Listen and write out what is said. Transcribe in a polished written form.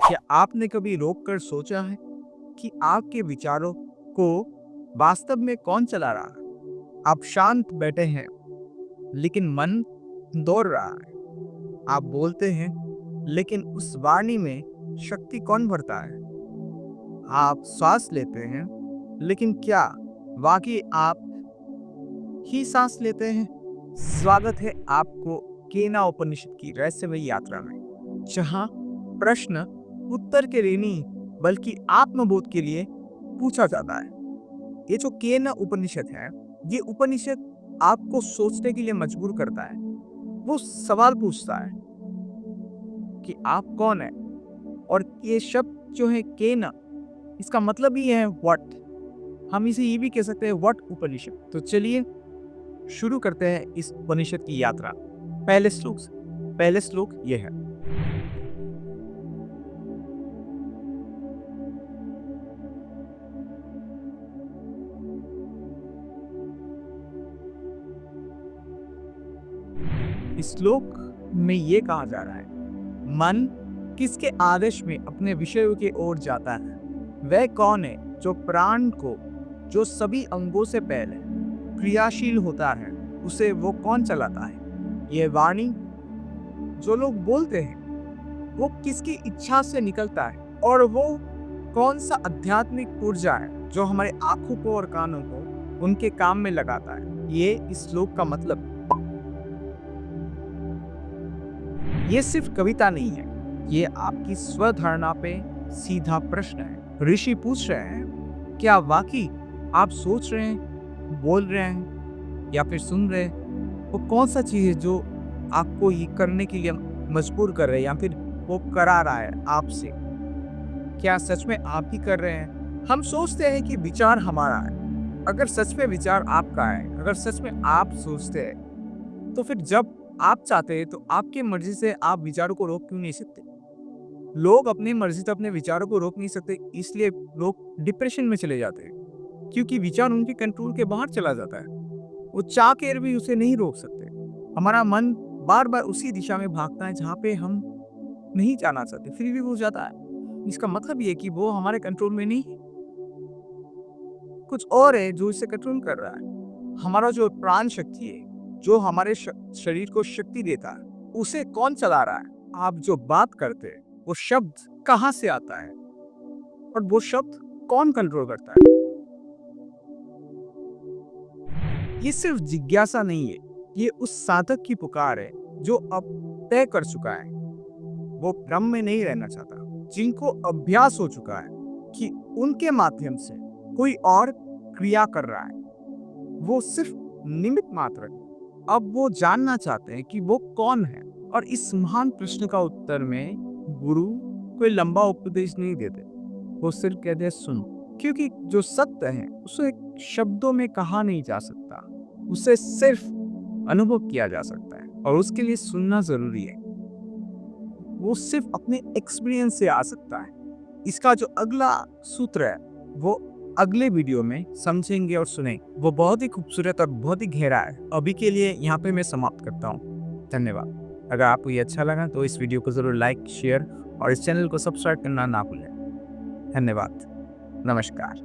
क्या आपने कभी रोक कर सोचा है कि आपके विचारों को वास्तव में कौन चला रहा है? आप शांत बैठे हैं, लेकिन मन दौड़ रहा है। आप बोलते हैं, लेकिन उस वाणी में शक्ति कौन भरता है? आप श्वास लेते हैं, लेकिन क्या वाकई आप ही सांस लेते हैं? स्वागत है आपको केना उपनिषद की रहस्यमयी यात्रा में, जहां प्रश्न उत्तर के लिए नहीं बल्कि आत्मबोध के लिए पूछा जाता है। ये जो केना उपनिषद है, ये उपनिषद आपको सोचने के लिए मजबूर करता है। वो सवाल पूछता है कि आप कौन है, और ये शब्द जो है केना, इसका मतलब ही है व्हाट। हम इसे ये भी कह सकते हैं व्हाट उपनिषद। तो चलिए शुरू करते हैं इस उपनिषद की यात्रा पहले श्लोक से। पहले श्लोक ये है। इस श्लोक में ये कहा जा रहा है, मन किसके आदेश में अपने विषयों की ओर जाता है? वह कौन है जो प्राण को, जो सभी अंगों से पहले क्रियाशील होता है, उसे वो कौन चलाता है? ये वाणी जो लोग बोलते हैं, वो किसकी इच्छा से निकलता है? और वो कौन सा आध्यात्मिक ऊर्जा है जो हमारे आंखों को और कानों को उनके काम में लगाता है? ये इस श्लोक का मतलब। ये सिर्फ कविता नहीं है, ये आपकी स्वधारणा पे सीधा प्रश्न है। ऋषि पूछ रहे हैं, क्या वाकई आप सोच रहे हैं, बोल रहे हैं या फिर सुन रहे हैं? वो कौन सा चीज है जो आपको ये करने के लिए मजबूर कर रहे हैं या फिर वो करा रहा है आपसे? क्या सच में आप ही कर रहे हैं? हम सोचते हैं कि विचार हमारा है। अगर सच में विचार आपका है, अगर सच में आप सोचते हैं, तो फिर जब आप चाहते हैं तो आपकी मर्जी से आप विचारों को रोक क्यों नहीं सकते? लोग अपनी मर्जी से अपने विचारों को रोक नहीं सकते, इसलिए लोग डिप्रेशन में चले जाते हैं, क्योंकि विचार उनके कंट्रोल के बाहर चला जाता है। वो चाह कर भी उसे नहीं रोक सकते। हमारा मन बार बार उसी दिशा में भागता है जहाँ पे हम नहीं जाना चाहते, फिर भी वो जाता है। इसका मतलब ये कि वो हमारे कंट्रोल में नहीं है, कुछ और है जो इसे कंट्रोल कर रहा है। हमारा जो प्राण शक्ति है, जो हमारे शरीर को शक्ति देता है, उसे कौन चला रहा है? आप जो बात करते हैं, वो शब्द कहाँ से आता है और वो शब्द कौन कंट्रोल करता है? ये सिर्फ जिज्ञासा नहीं है, ये उस साधक की पुकार है जो अब तय कर चुका है। वो भ्रम में नहीं रहना चाहता, जिनको अभ्यास हो चुका है कि उनके माध्यम से कोई और क्रिया कर रहा है। वो सिर्फ निमित्त मात्र है। अब वो जानना चाहते हैं कि वो कौन है, और इस महान प्रश्न का उत्तर में गुरु कोई लंबा उपदेश नहीं देते, वो सिर्फ कहते हैं सुनो। क्योंकि जो सत्य है उसे शब्दों में कहा नहीं जा सकता, उसे सिर्फ अनुभव किया जा सकता है, और उसके लिए सुनना जरूरी है। वो सिर्फ अपने एक्सपीरियंस से आ सकता है। इसका जो अगला सूत्र है वो अगले वीडियो में समझेंगे और सुनेंगे। वो बहुत ही खूबसूरत और बहुत ही गहरा है। अभी के लिए यहाँ पे मैं समाप्त करता हूँ। धन्यवाद। अगर आपको ये अच्छा लगा तो इस वीडियो को ज़रूर लाइक, शेयर और इस चैनल को सब्सक्राइब करना ना भूलें। धन्यवाद। नमस्कार।